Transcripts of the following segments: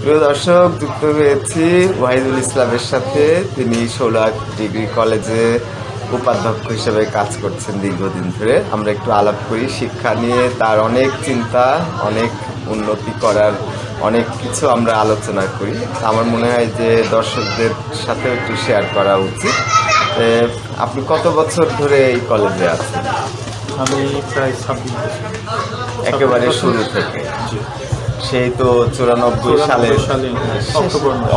প্রিয় দর্শক, যুক্ত হয়েছি ওয়াহিদুল ইসলামের সাথে। তিনি 16 ডিগ্রি কলেজে উপাধ্যক্ষ হিসেবে কাজ করছেন দীর্ঘদিন ধরে। আমরা একটু আলাপ করি শিক্ষা নিয়ে। তার অনেক চিন্তা, অনেক উন্নতি করার অনেক কিছু আমরা আলোচনা করি। আমার মনে হয় যে দর্শকদের সাথে একটু শেয়ার করা উচিত। আপনি কত বছর ধরে এই কলেজে আছেন? আমি প্রায় 26 বছর। একেবারে শুরু থেকে? সেই তো 94 সালে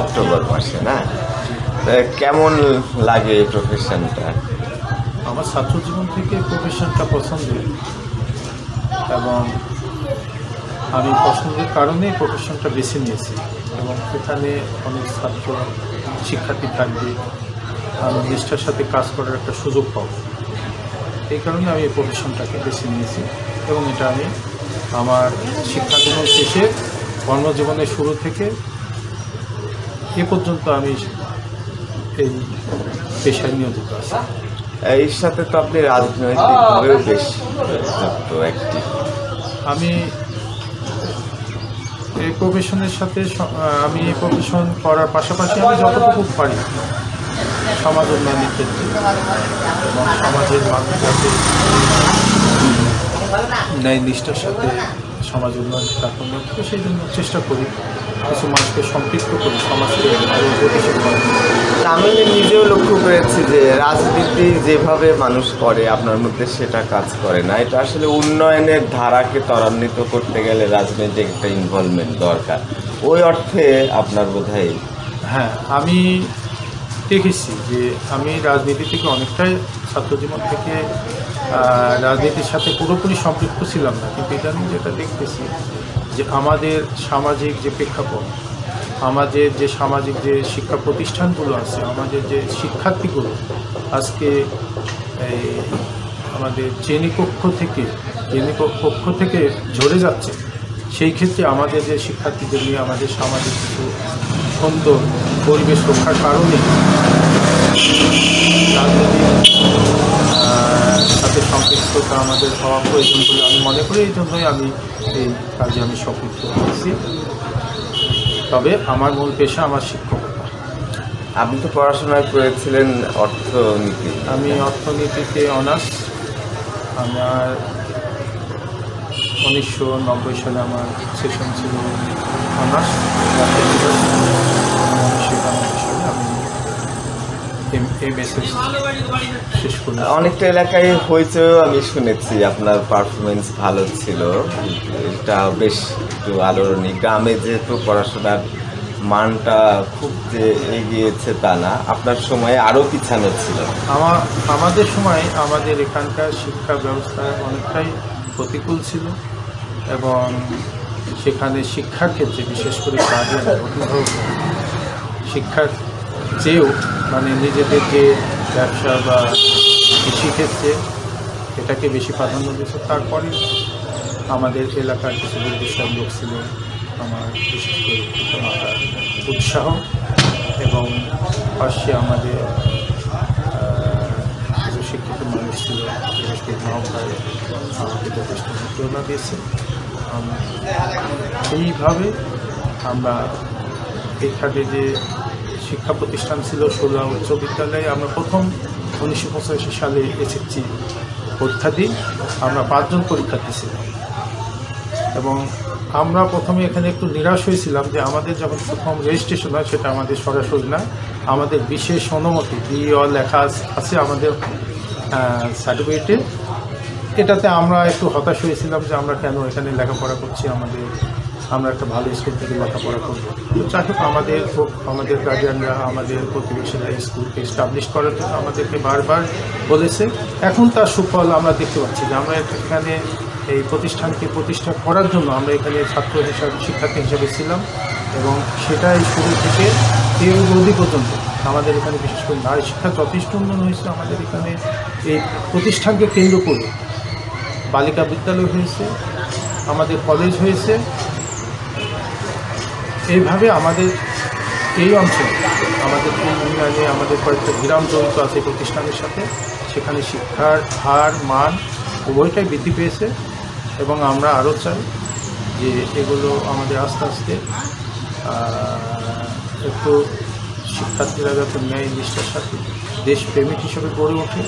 অক্টোবর মাসে না? কেমন লাগে এই প্রফেশনটা? আমার ছাত্র জীবন থেকে প্রফেশনটা পছন্দের, এবং আমি পছন্দের কারণে প্রফেশনটা বেছে নিয়েছি। এবং এখানে অনেক ছাত্র শিক্ষার্থী থাকবে, আমি নিষ্ঠার সাথে কাজ করার একটা সুযোগ পাব। এই কারণে আমি এই প্রফেশনটাকে বেছে নিয়েছি, এবং এটা আমি আমার শিক্ষা জীবন শেষে কর্মজীবনের শুরু থেকে এ পর্যন্ত আমি এই পেশায় নিয়োজিত আছি। এর সাথে তো আপনি রাজনৈতিকভাবেও বেশ যুক্ত একটি। আমি এই প্রফেশনের সাথে আমি এই প্রফেশন করার পাশাপাশি আমি যতটুকু পারি সমাজ উন্নয়নের ক্ষেত্রে এবং সমাজের মানুষ যাতে ন্যায় নিষ্ঠার সাথে সমাজ উন্নয়ন কার্যক্রম করে, সেই জন্য চেষ্টা করি কিছু মানুষকে সম্পৃক্ত করি সমাজকে আরও গতিশীল করার। আমি নিজেও লক্ষ্য করেছি যে রাজনীতি যেভাবে মানুষ করে আপনার মধ্যে সেটা কাজ করে না। এটা আসলে উন্নয়নের ধারাকে ত্বরান্বিত করতে গেলে রাজনৈতিক একটা ইনভলভমেন্ট দরকার। ওই অর্থে আপনার বোধহয়। হ্যাঁ, আমি দেখেছি যে আমি রাজনীতি থেকে অনেকটাই ছাত্রজীবন থেকে রাজনীতির সাথে পুরোপুরি সম্পৃক্ত ছিলাম না, কিন্তু ইদানিং যেটা দেখতেছি যে আমাদের সামাজিক যে প্রেক্ষাপট, আমাদের যে সামাজিক যে শিক্ষা প্রতিষ্ঠানগুলো আছে, আমাদের যে শিক্ষার্থীগুলো আজকে এই আমাদের শ্রেণীকক্ষ থেকে ঝরে যাচ্ছে, সেই ক্ষেত্রে আমাদের যে শিক্ষার্থীদের নিয়ে আমাদের সামাজিক কিছু সুন্দর পরিবেশ রক্ষার কারণে রাজনীতির সাথে সম্পৃক্ততা আমাদের হওয়া প্রয়োজন বলে আমি মনে করি। এই জন্যই আমি এই কাজে আমি সম্পৃক্ত হয়েছি। তবে আমার মূল পেশা আমার শিক্ষকতা। আপনি তো পড়াশোনায় করেছিলেন অর্থনীতি। আমি অর্থনীতিতে অনার্স। আমার 1990 সালে আমার সেশন ছিল অনার্স। শেষ করি। অনেকটা এলাকায় হয়েছেও আমি শুনেছি আপনার পারফরমেন্স ভালো ছিল। এটা বেশ একটু আলোড়নী। গ্রামে যেহেতু পড়াশোনার মানটা খুব যে এগিয়েছে তা না, আপনার সময়ে আরও পিছানো ছিল। আমাদের সময় আমাদের এখানকার শিক্ষা ব্যবস্থা অনেকটাই প্রতিকূল ছিল, এবং সেখানে শিক্ষার ক্ষেত্রে বিশেষ করে গার্জিয়ান অভিভাবক শিক্ষার চেয়েও মানে নিজেদের যে ব্যবসা বা কৃষিক্ষেত্রে এটাকে বেশি প্রাধান্য দিয়েছে। তারপরে আমাদের এলাকার কিছু বুদ্ধিমান লোক ছিল, আমার বিশেষ করে পিতামাতার উৎসাহ এবং পাশে আমাদের কিছু শিক্ষিত মানুষ ছিল, বিশেষ করে মা ভাই আমাকে যথেষ্ট প্রেরণা দিয়েছে। এইভাবে আমরা এখানে যে শিক্ষা প্রতিষ্ঠান ছিল 16 উচ্চ বিদ্যালয়ে, আমরা প্রথম 1985 সালে এসএসসি পরীক্ষা দিই। আমরা 5 জন পরীক্ষার্থী ছিলাম, এবং আমরা প্রথমে এখানে একটু নিরাশ হয়েছিলাম যে আমাদের যখন প্রথম রেজিস্ট্রেশন হয় সেটা আমাদের সরাসরি না, আমাদের বিশেষ অনুমতি দিয়ে লেখা আছে আমাদের সার্টিফিকেটে। এটাতে আমরা একটু হতাশ হয়েছিলাম যে আমরা কেন এখানে লেখাপড়া করছি, আমরা একটা ভালো স্কুল থেকে লেখাপড়া করবো। তো যাই হোক, আমাদের গার্জিয়ানরা, আমাদের প্রতিবেশীরা স্কুলকে এস্টাবলিশ করার জন্য আমাদেরকে বারবার বলেছে। এখন তার সুফল আমরা দেখতে পাচ্ছি যে আমরা এখানে এই প্রতিষ্ঠানকে প্রতিষ্ঠা করার জন্য আমরা এখানে ছাত্র হিসাবে শিক্ষার্থী হিসাবে ছিলাম, এবং সেটাই শুরু থেকে এই অবধি পর্যন্ত আমাদের এখানে বিশেষ করে নারী শিক্ষা যথেষ্ট উন্নয়ন হয়েছে। আমাদের এখানে এই প্রতিষ্ঠানকে কেন্দ্র করে বালিকা বিদ্যালয় হয়েছে, আমাদের কলেজ হয়েছে। এইভাবে আমাদের এই অঞ্চলে আমাদের উন্নয়নে আমাদের কয়েকটা গ্রাম জড়িত আছে প্রতিষ্ঠানের সাথে, সেখানে শিক্ষার হার মান উভয়টাই বৃদ্ধি পেয়েছে, এবং আমরা আরও চাই যে এগুলো আমাদের আস্তে আস্তে একটু শিক্ষার্থীরা যাতে ন্যায় নিষ্ঠার সাথে দেশপ্রেমিক হিসেবে গড়ে ওঠে।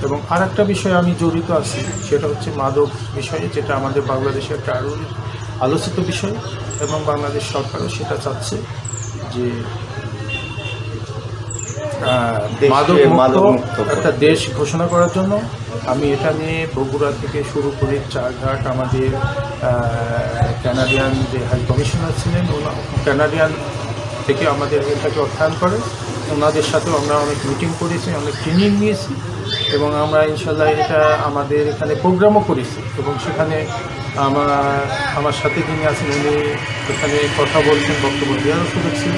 এবং আর একটা বিষয়ে আমি জড়িত আছি, সেটা হচ্ছে মাদক বিষয়ে, যেটা আমাদের বাংলাদেশে একটা আরও আলোচিত বিষয়, এবং বাংলাদেশ সরকারও সেটা চাচ্ছে যে মাদক মুক্ত একটা দেশ ঘোষণা করার জন্য। আমি এটা নিয়ে বগুড়া থেকে শুরু করে চারঘাট, আমাদের কানাডিয়ান যে হাই কমিশনার ছিলেন, কানাডিয়ান থেকে আমাদের এটাকে অর্থায়ন করে, ওনাদের সাথেও আমরা অনেক মিটিং করেছি, অনেক ট্রেনিং নিয়েছি, এবং আমরা ইনশাল্লাহ এটা আমাদের এখানে প্রোগ্রামও করেছি। এবং সেখানে আমার সাথে যিনি আছেন উনি এখানে কথা বলছেন, বক্তব্য দেওয়ারও সুযোগ ছিল।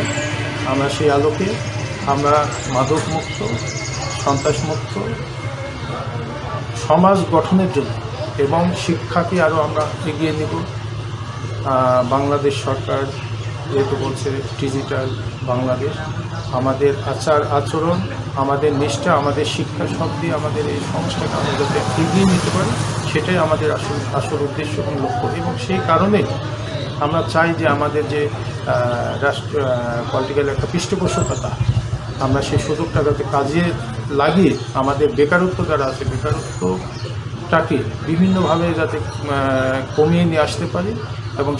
আমরা সেই আলোকে আমরা মাদক মুক্ত, সন্ত্রাসমুক্ত সমাজ গঠনের জন্য এবং শিক্ষাকে আরও আমরা এগিয়ে নেব। বাংলাদেশ সরকার যেহেতু বলছে ডিজিটাল বাংলাদেশ, আমাদের আচার আচরণ, আমাদের নিষ্ঠা, আমাদের শিক্ষা সব দিয়ে আমাদের এই সংস্থাকে আমরা যাতে এগিয়ে নিতে পারি, সেটাই আমাদের আসল উদ্দেশ্য এবং লক্ষ্য। এবং সেই কারণেই আমরা চাই যে আমাদের যে পলিটিক্যাল একটা পৃষ্ঠপোষকতা, আমরা সেই সুযোগটা যাতে কাজে লাগিয়ে আমাদের বেকারত্ব যারা আছে, বেকারত্বটাকে বিভিন্নভাবে যাতে কমিয়ে নিয়ে আসতে পারি, এবং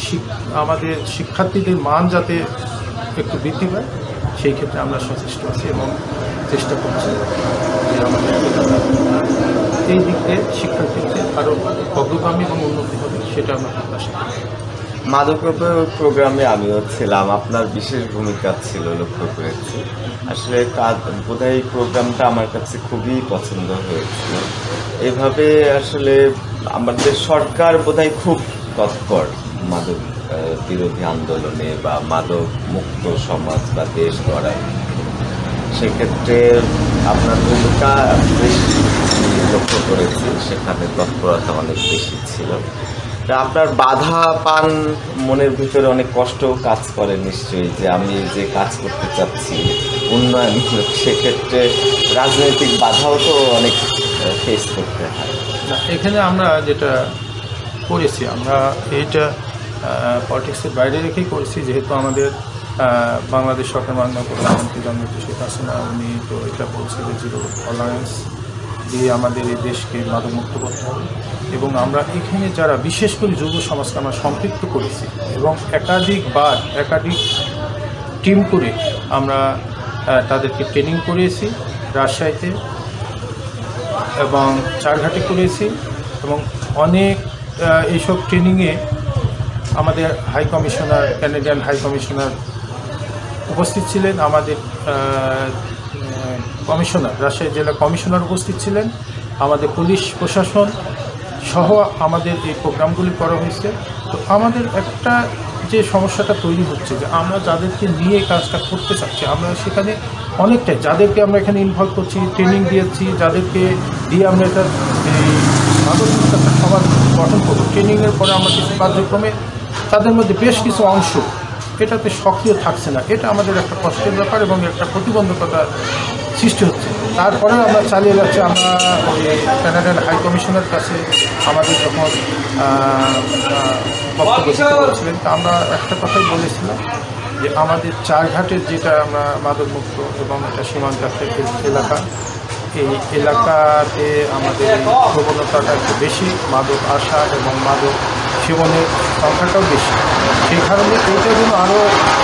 আমাদের শিক্ষার্থীদের মান যাতে একটু বৃদ্ধি পায়, সেই ক্ষেত্রে আমরা সচেষ্ট আছি এবং চেষ্টা করছি যে আমাদের এই দিক দিয়ে শিক্ষার ক্ষেত্রে আরও অগ্রগামী এবং উন্নতি হবে, সেটা আমরা প্রত্যাশা করি। মাদকের প্রোগ্রামে আমিও ছিলাম, আপনার বিশেষ ভূমিকা ছিল, লক্ষ্য করেছি। আসলে বোধহয় এই প্রোগ্রামটা আমার কাছে খুবই পছন্দ হয়েছিল। এভাবে আসলে আমাদের সরকার বোধহয় খুব তৎপর মাদক বিরোধী আন্দোলনে বা মাদক মুক্ত সমাজ বা দেশ গড়ার। সেক্ষেত্রে আপনার ভূমিকা বেশি লক্ষ্য করেছি, সেখানে তৎপরতা অনেক বেশি ছিল। আপনার বাধা পান মনের ভিতরে অনেক কষ্ট কাজ করে নিশ্চয়ই, যে আমি যে কাজ করতে চাচ্ছি উন্নয়ন, সেক্ষেত্রে রাজনৈতিক বাধাও তো অনেক ফেস করতে হয়। এখানে আমরা যেটা করেছি, আমরা এইটা পলিটিক্সের বাইরে রেখেই করেছি, যেহেতু আমাদের বাংলাদেশ সরকার মাননীয় প্রধানমন্ত্রী জননেত্রী শেখ হাসিনা উনি তো এটা বলছে যে জিরো টলারেন্স দিয়ে আমাদের এই দেশকে মাদকমুক্ত করতে হবে। এবং আমরা এখানে যারা বিশেষ করে যুব সমাজকে আমরা সম্পৃক্ত করেছি, এবং একাধিক টিম করে আমরা তাদেরকে ট্রেনিং করিয়েছি, রাজশাহীতে এবং চারঘাটে করেছি। এবং অনেক এইসব ট্রেনিংয়ে আমাদের high commissioner, Canadian high commissioner উপস্থিত ছিলেন, আমাদের কমিশনার, রাজশাহী জেলা কমিশনার উপস্থিত ছিলেন, আমাদের পুলিশ প্রশাসন সহ আমাদের এই প্রোগ্রামগুলি করা হয়েছে। তো আমাদের একটা যে সমস্যাটা তৈরি হচ্ছে, যে আমরা যাদেরকে নিয়ে কাজটা করতে চাচ্ছি, আমরা সেখানে অনেকটাই যাদেরকে আমরা এখানে ইনভলভ করছি, ট্রেনিং দিয়েছি, যাদেরকে দিয়ে আমরা এটা এই মাদকমুক্ত একটা সমাজ গঠন করবো, ট্রেনিংয়ের পরে আমরা কিছু কার্যক্রমে তাদের মধ্যে বেশ কিছু অংশ এটাতে সক্রিয় থাকছে না। এটা আমাদের একটা কষ্টের ব্যাপার এবং একটা প্রতিবন্ধকতা সৃষ্টি হচ্ছে। তারপরে আমরা চালিয়ে যাচ্ছি। আমরা ওই কানাডিয়ান হাই কমিশনের কাছে আমাদের যখন বক্তব্য করেছিলেন, তা আমরা একটা কথাই বলেছিলাম যে আমাদের চারঘাটের যেটা আমরা মাদকমুক্ত এবং এটা সীমান্ত এলাকা, এই এলাকাতে আমাদের প্রবণতাটা একটু বেশি, মাদক আসা এবং মাদক সেবনের সংখ্যাটাও বেশি। সেই কারণে এইটা যেন আরও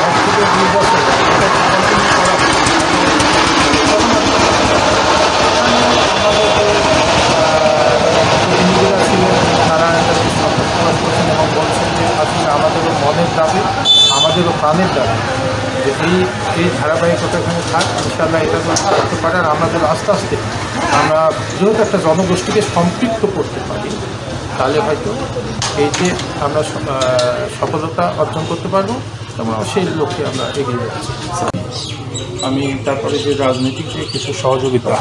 1 থেকে 2 বছর এটা কন্টিনিউ করা প্রতিনিধিরা ছিলেন, তারা একটা সন্তোষ প্রকাশ করছেন এবং বলছেন যে আসলে আমাদেরও মনের দাবি, আমাদেরও প্রাণের দাবি যে এই ধারাবাহিকতা এখানে থাক, ইনশাআল্লাহ এটা করতে পারে। আর আমাদের আস্তে আস্তে আমরা যেহেতু একটা জনগোষ্ঠীকে সম্পৃক্ত করতে পারি, তাহলে হয়তো এই যে আমরা সফলতা অর্জন করতে পারবো এবং সেই লক্ষ্যে আমরা এগিয়ে যাচ্ছি। আমি তারপরে যে রাজনৈতিক যে কিছু সহযোগিতা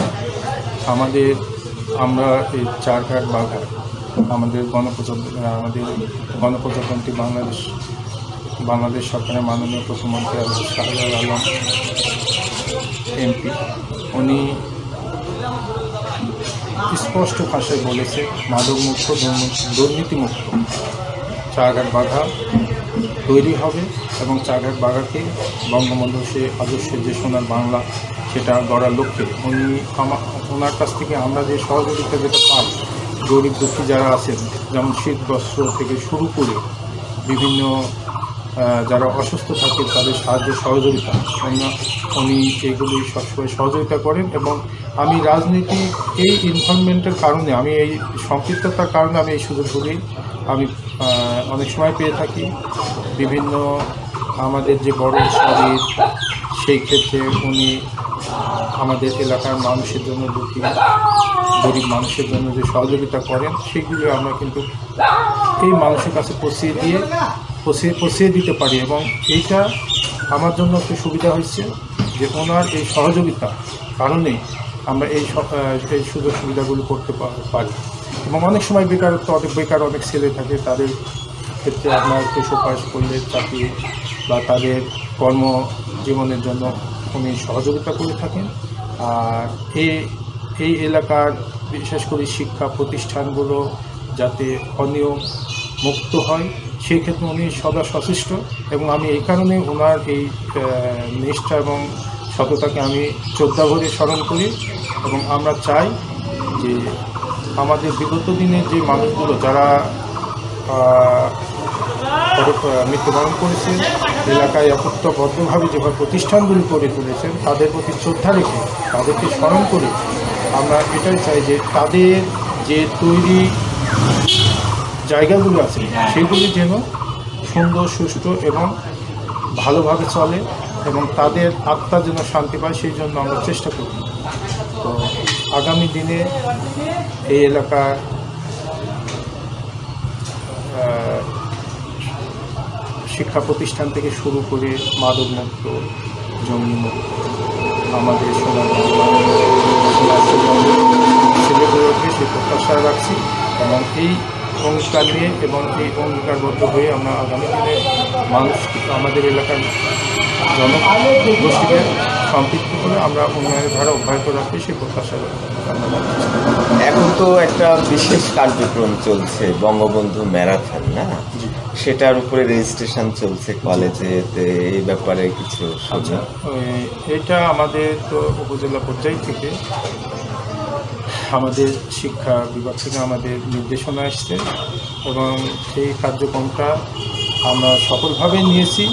আমরা এই চারঘাট বাঘাট আমাদের গণপ্রজাতন্ত্রী বাংলাদেশ সরকারের মাননীয় প্রধানমন্ত্রী শাহজালাল আলম এমপি, উনি স্পষ্ট ভাষায় বলেছে মাদকমুক্ত, দুর্নীতিমুক্ত চারঘাট বাঘা তৈরি হবে এবং চারঘাট বাগাকে বঙ্গবন্ধু সে আদর্শের যে সোনার বাংলা সেটা গড়ার লক্ষ্যে ওনার কাছ থেকে আমরা যে সহযোগিতা যেটা পাই, গরিব দুঃখী যারা আছেন, যেমন শীত বস্ত্র থেকে শুরু করে বিভিন্ন যারা অসুস্থ থাকে তাদের সাহায্য সহযোগিতা উনি এগুলি সবসময় সহযোগিতা করেন। এবং আমি রাজনীতি এই ইনভলভমেন্টের কারণে, আমি এই সম্পৃক্ততার কারণে আমি এই সুযোগগুলি আমি অনেক সময় পেয়ে থাকি। বিভিন্ন আমাদের যে বড় শরীর, সেই ক্ষেত্রে উনি আমাদের এলাকার মানুষের জন্য, দুঃখী গরিব মানুষের জন্য যে সহযোগিতা করেন, সেগুলো আমরা কিন্তু এই মানুষের কাছে পৌঁছিয়ে দিতে পারি। এবং এইটা আমার জন্য একটু সুবিধা হয়েছে যে ওনার এই সহযোগিতা কারণে আমরা এই সুযোগ সুবিধাগুলো করতে পারি। এবং অনেক সময় বেকার অনেক ছেলে থাকে, তাদের ক্ষেত্রে আপনার একটু সুপারিশ করলে চাকরি বা তাদের কর্মজীবনের জন্য উনি সহযোগিতা করে থাকেন। আর এই এলাকার বিশেষ করে শিক্ষা প্রতিষ্ঠানগুলো যাতে অনিয়ম মুক্ত হয়, সেই ক্ষেত্রে উনি সদা সচেষ্ট। এবং আমি এই কারণে ওনার এই নিষ্ঠা এবং সততাকে আমি শ্রদ্ধা ভরে স্মরণ করি। এবং আমরা চাই যে আমাদের বিগত দিনের যে মানুষগুলো যারা মৃত্যুবরণ করেছেন, এলাকায় একত্রবদ্ধভাবে যেভাবে প্রতিষ্ঠানগুলি করে তুলেছেন, তাদের প্রতি শ্রদ্ধা রেখে তাদেরকে স্মরণ করে আমরা এটাই চাই যে তাদের যে তৈরি জায়গাগুলো আছে সেগুলি যেন সুন্দর, সুষ্ঠু এবং ভালোভাবে চলে এবং তাদের আত্মা যেন শান্তি পায়, সেই জন্য আমরা চেষ্টা করি। তো আগামী দিনে এই এলাকার শিক্ষা প্রতিষ্ঠান থেকে শুরু করে মাদকমুক্ত, জঙ্গিমুক্ত, আমাদের সোনার ছেলে হয়ে উঠবে সে প্রত্যাশা রাখছি। এবং এই অঙ্গীকার নিয়ে এবং এই অঙ্গীকারবদ্ধ হয়ে আমরা আগামী দিনে আমাদের এলাকার জনগোষ্ঠীকে সম্পৃক্ত করে আমরা উন্নয়নের ধারা অব্যাহত রাখি, সেই প্রত্যাশা আমরা। এখন তো একটা বিশেষ কার্যক্রম চলছে, বঙ্গবন্ধু ম্যারাথন, না? সেটার উপরে রেজিস্ট্রেশন চলছে কলেজে, এই ব্যাপারে কিছু? আচ্ছা, এটা আমাদের তো উপজেলা পর্যায় থেকে আমাদের শিক্ষা বিভাগ থেকে আমাদের নির্দেশনা আসছে এবং এই কার্যক্রমটা আমরা সফলভাবে নিয়েছি।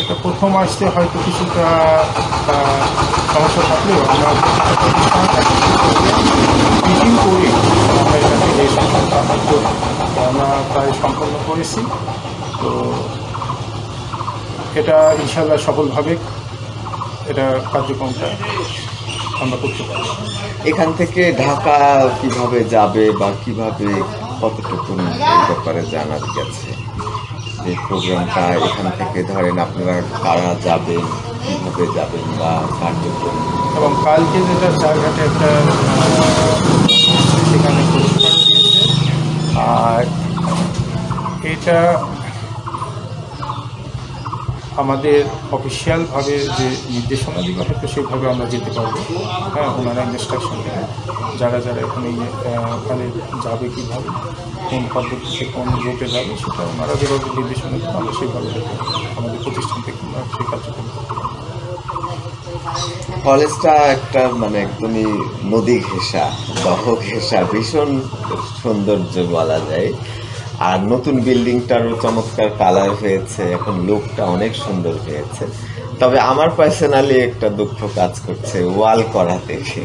এটা প্রথম আসতে হয়তো কিছুটা সমস্যা থাকলেও আমরা মিটিং করে আমরা এটাকে এই সম্পর্কটা আমরা প্রায় সম্পন্ন করেছি। তো এটা ইনশাআল্লাহ সফলভাবে এটা কার্যক্রমটা আমরা করতে পারি। এখান থেকে ঢাকা কিভাবে যাবে বা কিভাবে কতটুকু এই ব্যাপারে জানা গেছে? যে প্রোগ্রামটা এখান থেকে ধরেন আপনারা কারা যাবেন, কীভাবে যাবেন বা কার্যক্রম? এবং কালকে যেটা চারঘাটে একটা সেখানে পুরস্কার দিয়েছে, আর এটা আমাদের অফিসিয়ালভাবে যে নির্দেশনা দিবে হয়তো সেইভাবে আমরা যেতে পারবো। হ্যাঁ, ওনারা ইনস্ট্রাকশন দেবে যারা ওখানে যাবে, কীভাবে, কোন পদ্ধতিতে, কোন রুটে যাবে, সেটা ওনারা যেভাবে নির্দেশনা দেবে আমরা সেইভাবে আমাদের প্রতিষ্ঠান থেকে আমরা সেই কার্যক্রম করতে পারবো। কলেজটা একটা মানে একদমই নদী ঘেঁষা, দহ ঘেঁষা, ভীষণ সৌন্দর্য বলা যায়। আর নতুন বিল্ডিংটারও চমৎকার কালার হয়েছে, এখন লুকটা অনেক সুন্দর হয়েছে। তবে আমার পার্সোনালি একটা দুঃখ কাজ করছে ওয়াল করা দেখে।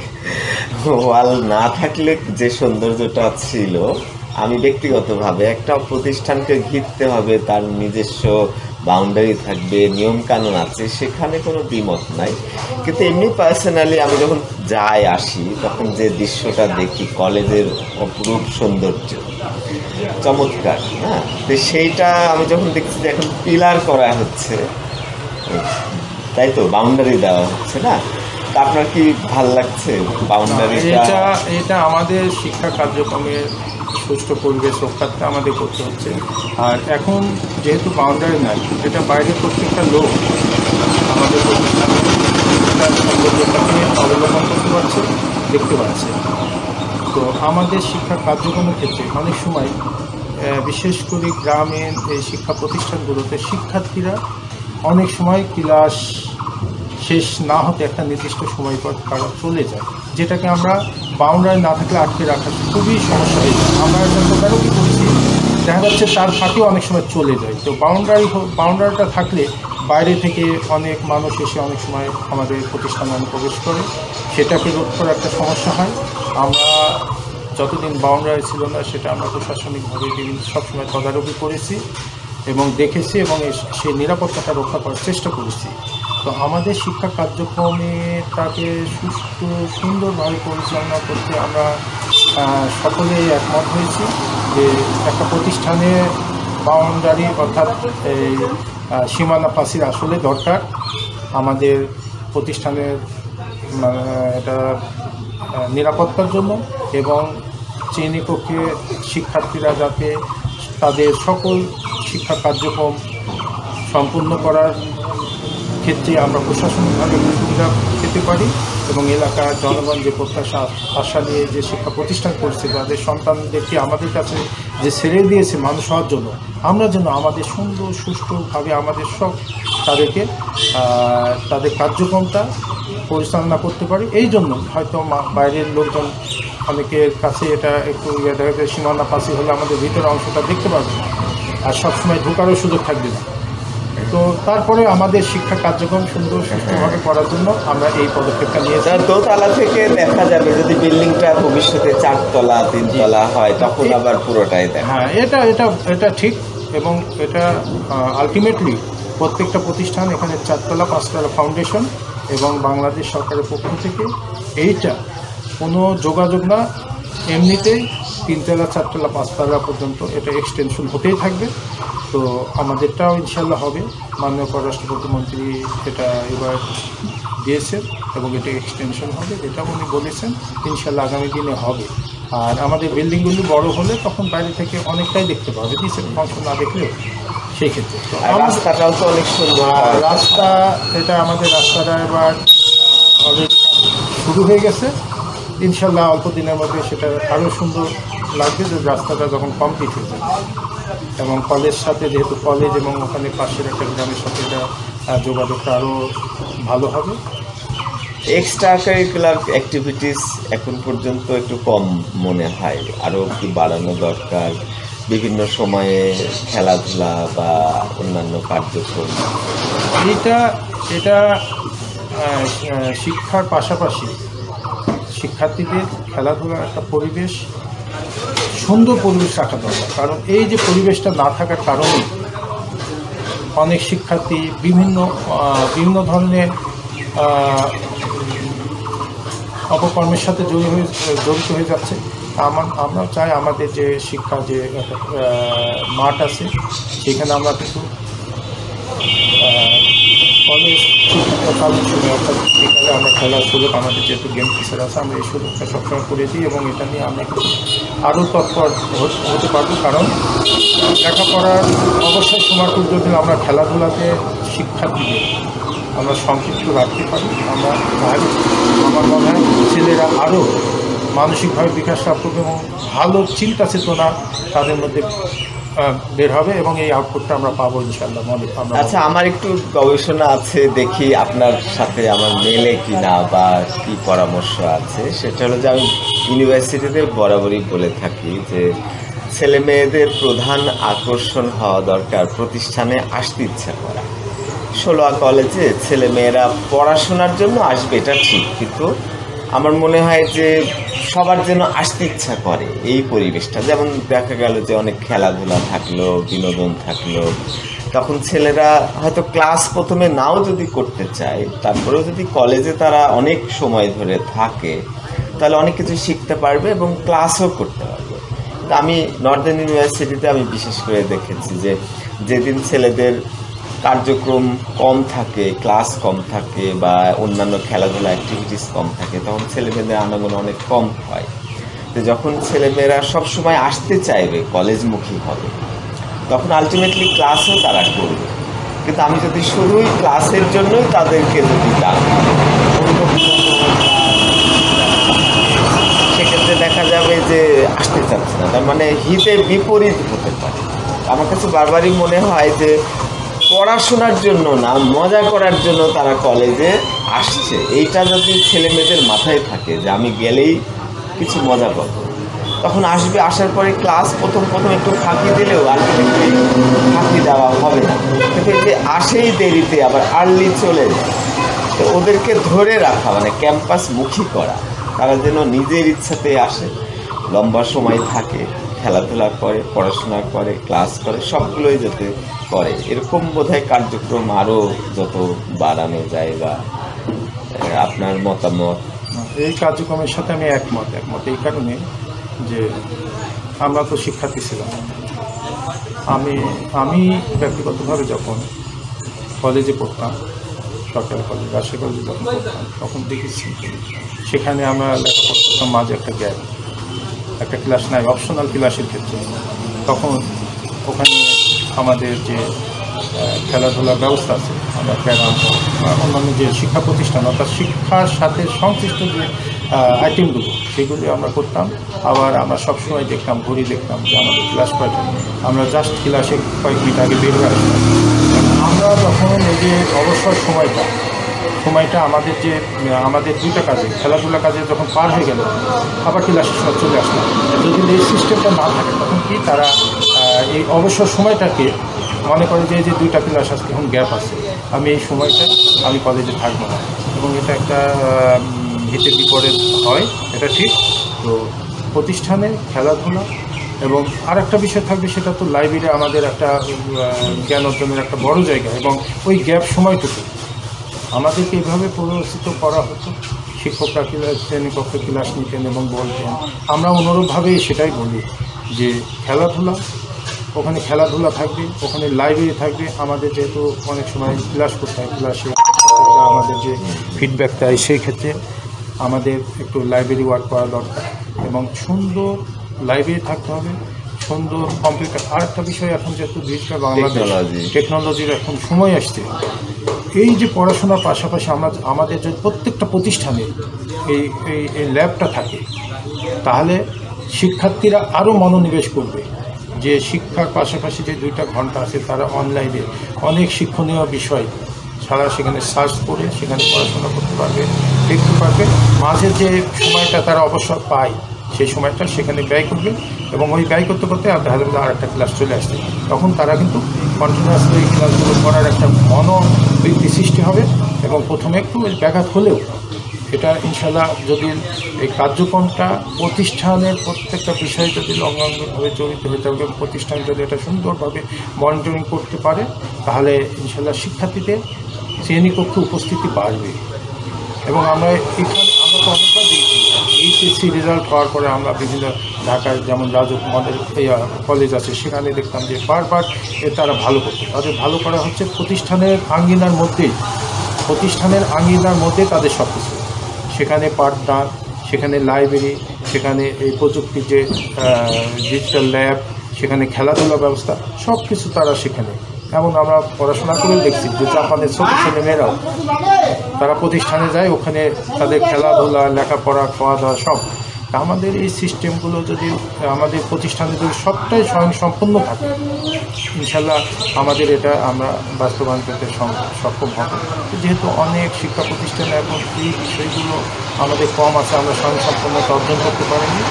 ওয়াল না থাকলে যে সৌন্দর্যটা ছিল, আমি ব্যক্তিগতভাবে একটা প্রতিষ্ঠানকে ঘিরতে হবে, তার নিজস্ব বাউন্ডারি থাকবে, নিয়মকানুন আছে, সেখানে কোনো দ্বিমত নাই। কিন্তু এমনি পার্সোনালি আমি যখন আসি তখন যে দৃশ্যটা দেখি, কলেজের অপরূপ সৌন্দর্য, চমৎকার, হ্যাঁ, তো সেইটা আমি যখন দেখছি যে এখন পিলার করা হচ্ছে, তাই তো বাউন্ডারি দেওয়া হচ্ছে, না? তা আপনার কি ভাল লাগছে বাউন্ডারিটা? এটা আমাদের শিক্ষা কার্যক্রমের সুষ্ঠু পরিবেশ রক্ষার্থে আমাদের করতে হচ্ছে। আর এখন যেহেতু বাউন্ডারি নাই, এটা বাইরের প্রত্যেকটা লোক আমাদের প্রতিষ্ঠানের সৌন্দর্যটাকে অবলম্বন করতে পারছে, দেখতে পাচ্ছে। তো আমাদের শিক্ষা কার্যক্রমের ক্ষেত্রে অনেক সময় বিশেষ করে গ্রামের এই শিক্ষা প্রতিষ্ঠানগুলোতে শিক্ষার্থীরা অনেক সময় ক্লাস শেষ না হতে একটা নির্দিষ্ট সময় পর তারা চলে যায়, যেটাকে আমরা বাউন্ডারি না থাকলে আটকে রাখা খুবই সমস্যা হয়ে যায়। আমরা একটা তদারকি করছি, দেখা যাচ্ছে তার ফাঁকেও অনেক সময় চলে যায়। তো বাউন্ডারিটা থাকলে বাইরে থেকে অনেক মানুষ এসে অনেক সময় আমাদের প্রতিষ্ঠানে অনুপ্রবেশ করে, সেটাকে রোধ করার একটা সমস্যা হয়। আমরা যতদিন বাউন্ডারি ছিল না সেটা আমরা প্রশাসনিকভাবে সবসময় তদারকি করেছি এবং দেখেছি এবং সেই নিরাপত্তাটা রক্ষা করার চেষ্টা করেছি। তো আমাদের শিক্ষা কার্যক্রমটাকে সুন্দরভাবে পরিচালনা করতে আমরা সকলেই একমত হয়েছি যে একটা প্রতিষ্ঠানে বাউন্ডারি অর্থাৎ এই সীমানা ফাঁসির আসলে দরকার আমাদের প্রতিষ্ঠানের এটা নিরাপত্তার জন্য এবং শ্রেণীকক্ষে শিক্ষার্থীরা যাতে তাদের সকল শিক্ষা কার্যক্রম সম্পূর্ণ করার ক্ষেত্রে আমরা প্রশাসনিকভাবে সুবিধা পেতে পারি এবং এলাকার জনগণ যে প্রত্যাশা আশা নিয়ে যে শিক্ষা প্রতিষ্ঠান করছে তাদের সন্তানদেরকে আমাদের কাছে যে ছেড়ে দিয়েছে মানুষ হওয়ার জন্য, আমরা যেন আমাদের সুন্দর সুষ্ঠুভাবে আমাদের সব তাদেরকে তাদের কার্যক্রমটা পরিচালনা করতে পারি। এই জন্য হয়তো বাইরের লোকজন অনেকের কাছে এটা একটু দেখা যায় সীমানা পাশে হলে আমাদের ভিতরের অংশটা দেখতে পারবে না আর সবসময় ঢোকারও সুযোগ থাকবে না। তো তারপরে আমাদের শিক্ষা কার্যক্রম সুন্দর সুষ্ঠুভাবে করার জন্য আমরা এই পদক্ষেপটা নিয়েছি। দোতলা থেকে দেখা যাবে যদি বিল্ডিংটা ভবিষ্যতে 4 তলা 3 তলা হয় তখন আবার পুরোটাই দেখা। হ্যাঁ, এটা ঠিক এবং এটা আলটিমেটলি প্রত্যেকটা প্রতিষ্ঠান এখানে 4 তলা 5 তলা ফাউন্ডেশন এবং বাংলাদেশ সরকারের পক্ষ থেকে এইটা কোনো যোগাযোগ না, এমনিতেই 3 তলা 4 তলা 5 তলা পর্যন্ত এটা এক্সটেনশন হতেই থাকবে। তো আমাদেরটাও ইনশাল্লাহ হবে। মাননীয় পররাষ্ট্র প্রতিমন্ত্রী এটা এবার দিয়েছেন এবং এটা এক্সটেনশন হবে, এটা উনি বলেছেন ইনশাল্লাহ আগামী দিনে হবে। আর আমাদের বিল্ডিংগুলি বড় হলে তখন বাইরে থেকে অনেকটাই দেখতে পাবে, নিচের অংশ না দেখলেও সেই ক্ষেত্রে। রাস্তাটাও তো অনেক সুন্দর, রাস্তা এটা আমাদের রাস্তাটা এবার অলরেডি শুরু হয়ে গেছে, ইনশাল্লাহ অল্প দিনের মধ্যে সেটা আরও সুন্দর লাগবে যে রাস্তাটা যখন কমপ্লিট হয়ে যাবে এবং কলেজ সাথে যেহেতু কলেজ এবং ওখানে পাশের একটা গ্রামের সাথে এটা যোগাযোগটা আরও ভালো হবে। এক্সট্রা কারিকুলার অ্যাক্টিভিটিস এখন পর্যন্ত একটু কম মনে হয়, আরও একটু বাড়ানো দরকার। বিভিন্ন সময়ে খেলাধুলা বা অন্যান্য কার্যক্রম, এটা শিক্ষার পাশাপাশি শিক্ষার্থীদের খেলাধুলার একটা পরিবেশ, সুন্দর পরিবেশ রাখা দরকার। কারণ এই যে পরিবেশটা না থাকার কারণে অনেক শিক্ষার্থী বিভিন্ন ধরনের অপকর্মের সাথে জড়িত হয়ে যাচ্ছে। আমরা চাই আমাদের যে শিক্ষা যে মাঠ আছে সেখানে আমরা কিন্তু কলেজ শিক্ষাকালীন সময় অর্থাৎ বিকালে আমরা খেলার সুযোগ, আমাদের যেহেতু গেম টিচার আছে আমরা এই সুযোগটা সবসময় করে দিই এবং এটা নিয়ে আমরা কিন্তু আরও তৎপর হতে পারবো। কারণ লেখাপড়ার অবশ্যই সীমাটুকু যদি আমরা খেলাধুলাতে শিক্ষার্থীদের আমরা সংক্ষিপ্ত রাখতে পারি, আমার মনে হয় ছেলেরা আরও মানসিকভাবে বিকাশ লাভ করবে এবং ভালো চিন্তা চেতনা তাদের মধ্যে বের হবে এবং এই আউটপুটটা আমরা পাবো ইনশাল্লাহ। আচ্ছা, আমার একটু গবেষণা আছে, দেখি আপনার সাথে আমার মেলে কিনা বা কি পরামর্শ আছে। সেটা হলো যে আমি ইউনিভার্সিটিতে বরাবরই বলে থাকি যে ছেলে মেয়েদের প্রধান আকর্ষণ হওয়া দরকার প্রতিষ্ঠানে আসতে ইচ্ছা করা। ষোলোয়া কলেজে ছেলে মেয়েরা পড়াশোনার জন্য আসবে এটা ঠিক, কিন্তু আমার মনে হয় যে সবার যেন আসতে ইচ্ছা করে এই পরিবেশটা। যেমন দেখা গেল যে অনেক খেলাধুলা থাকলো, বিনোদন থাকলো, তখন ছেলেরা হয়তো ক্লাস প্রথমে নাও যদি করতে চায়, তারপরেও যদি কলেজে তারা অনেক সময় ধরে থাকে তাহলে অনেক কিছু শিখতে পারবে এবং ক্লাসও করতে পারবে। তা আমি নর্দার্ন ইউনিভার্সিটিতে আমি বিশেষ করে দেখেছি যে যেদিন ছেলেদের কার্যক্রম কম থাকে, ক্লাস কম থাকে বা অন্যান্য খেলাধুলা অ্যাক্টিভিটিস কম থাকে, তখন ছেলেমেয়েদের আনাগোনা অনেক কম হয়। তো যখন ছেলেমেয়েরা সবসময় আসতে চাইবে, কলেজমুখী হবে, তখন আলটিমেটলি ক্লাসও তারা করবে। কিন্তু আমি যদি শুরুই ক্লাসের জন্যই তাদেরকে যদি ডাকি, সেক্ষেত্রে কলেজে দেখা যাবে যে আসতে চাচ্ছে না, তার মানে হিতে বিপরীত হতে পারে। আমার কাছে বারবারই মনে হয় যে পড়াশোনার জন্য না, মজা করার জন্য তারা কলেজে আসছে। এইটা যদি ছেলে মেয়েদের মাথায় থাকে যে আমি গেলেই কিছু মজা পাবো, তখন আসবে। আসার পরে ক্লাস প্রথম একটু ফাঁকি দিলেও আলটিমেটলি ফাঁকি দেওয়া হবে না। কিন্তু এই যে আসেই দেরিতে আবার আর্লি চলে যায়, তো ওদেরকে ধরে রাখা মানে ক্যাম্পাস মুখী করা, তারা যেন নিজের ইচ্ছাতে আসে, লম্বা সময় থাকে, খেলাধুলা করে, পড়াশোনা করে, ক্লাস করে, সবগুলোই যাতে করে, এরকম বোধহয় কার্যক্রম আরও যত বাড়ানো যায়। বা আপনার মতামত? এই কার্যক্রমের সাথে আমি একমত এই কারণে যে আমরা তো শিক্ষার্থী ছিলাম। আমি ব্যক্তিগতভাবে যখন কলেজে পড়তাম, সরকারি কলেজ, রাজশাহী কলেজে যখন পড়তাম, তখন দেখেছি সেখানে আমরা লেখাপড়া করতাম, মাঝে একটা গ্যাপ, একটা ক্লাস নাই, অপশনাল ক্লাসের ক্ষেত্রে। তখন ওখানে আমাদের যে খেলাধুলার ব্যবস্থা আছে, আমরা ক্যারাম বা অন্যান্য যে শিক্ষা প্রতিষ্ঠান অর্থাৎ শিক্ষার সাথে সংশ্লিষ্ট যে আইটেমগুলো, সেগুলি আমরা করতাম। আবার আমরা সবসময় দেখতাম, ঘড়ি দেখতাম যে আমাদের ক্লাস কয়টা, আমরা জাস্ট ক্লাসে কয়েক মিনিট আগে বের হয়ে আসতাম। আমরা যখন এই যে অবসর সময়টা আমাদের দুইটা কাজে, খেলাধুলা কাজে যখন পার হয়ে গেল, আবার ক্লাসের সময় চলে আসলাম। যদি এই সিস্টেমটা না থাকে, তখন কি তারা এই অবসর সময়টাকে মনে করে যে এই যে দুইটা ক্লাস আজকে এখন গ্যাপ আছে, আমি এই সময়টা আমি কলেজে থাকবো না, এবং এটা একটা হিতে বিপরীত হয়, এটা ঠিক। তো প্রতিষ্ঠানে খেলাধুলা এবং আর একটা বিষয় থাকবে, সেটা তো লাইব্রেরি আমাদের একটা জ্ঞান অর্জনের একটা বড় জায়গা, এবং ওই গ্যাপ সময়টুকু আমাদেরকে এইভাবে প্রদর্শিত করা হতো। শিক্ষকরা শ্রেণীকক্ষে ক্লাস নিতেন এবং বলতেন, আমরা অনুরূপভাবেই সেটাই বলি যে ওখানে খেলাধুলা থাকবে, ওখানে লাইব্রেরি থাকবে। আমাদের যেহেতু অনেক সময় ক্লাস করতে হয়, ক্লাসে আমাদের যে ফিডব্যাক দেয়, সেই ক্ষেত্রে আমাদের একটু লাইব্রেরি ওয়ার্ক করা দরকার, এবং সুন্দর লাইব্রেরি থাকতে হবে, সুন্দর কম্পিউটার। আর একটা বিষয়, এখন যেহেতু ডিজিটাল বাংলাদেশ, টেকনোলজির এখন সময় আসছে, এই যে পড়াশোনার পাশাপাশি আমাদের যদি প্রত্যেকটা প্রতিষ্ঠানে এই ল্যাবটা থাকে, তাহলে শিক্ষার্থীরা আরও মনোনিবেশ করবে যে শিক্ষার পাশাপাশি যে 2টা ঘন্টা আছে, তারা অনলাইনে অনেক শিক্ষণীয় বিষয় ছাড়া সেখানে সার্চ করে সেখানে পড়াশোনা করতে পারবে, দেখতে পারবে। মাঝে যে সময়টা তারা অবসর পায়, সেই সময়টা সেখানে ব্যয় করবে, এবং ওই ব্যয় করতে করতে আর একটা ক্লাস চলে আসছে, তখন তারা কিন্তু কন্টিনিউয়াসলি এই ক্লাসগুলো করার একটা মনোবৃত্তি সৃষ্টি হবে। এবং প্রথমে একটু ব্যাঘাত হলেও এটা ইনশাল্লাহ, যদি এই কার্যক্রমটা প্রতিষ্ঠানের প্রত্যেকটা বিষয়ে যদি লঙ্ঘনভাবে জড়িত হয়ে থাকে, প্রতিষ্ঠান যদি এটা সুন্দরভাবে মনিটরিং করতে পারে, তাহলে ইনশাল্লাহ শিক্ষার্থীদের শ্রেণীকক্ষে উপস্থিতি বাড়বে। এবং আমরা তো অনেকবার দেখি, এইচএসসি রেজাল্ট হওয়ার পরে আমরা বিভিন্ন ঢাকার যেমন রাজক মডেল কলেজ আছে, সেখানে দেখতাম যে বারবার তারা ভালো করতো। তাদের ভালো করা হচ্ছে প্রতিষ্ঠানের আঙ্গিনার মধ্যেই তাদের সব কিছু, সেখানে পাঠদান, সেখানে লাইব্রেরি, সেখানে এই প্রযুক্তির যে ডিজিটাল ল্যাব, সেখানে খেলাধুলা ব্যবস্থা, সব কিছু তারা সেখানে। এমন আমরা পড়াশোনা করে দেখছি যে জাপানের ছোট ছেলেমেয়েরাও তারা প্রতিষ্ঠানে যায়, ওখানে তাদের খেলাধুলা, লেখাপড়া, খাওয়া দাওয়া সব। আমাদের এই সিস্টেমগুলো যদি আমাদের প্রতিষ্ঠানে যদি সবটাই স্বয়ংসম্পূর্ণ থাকে, ইনশাল্লাহ আমাদের এটা আমরা বাস্তবায়ন করতে সক্ষম হব। যেহেতু অনেক শিক্ষা প্রতিষ্ঠানে এখন এই বিষয়গুলো আমাদের কম আছে, আমরা স্বয়ংসম্পূর্ণতা অর্জন করতে পারিনি।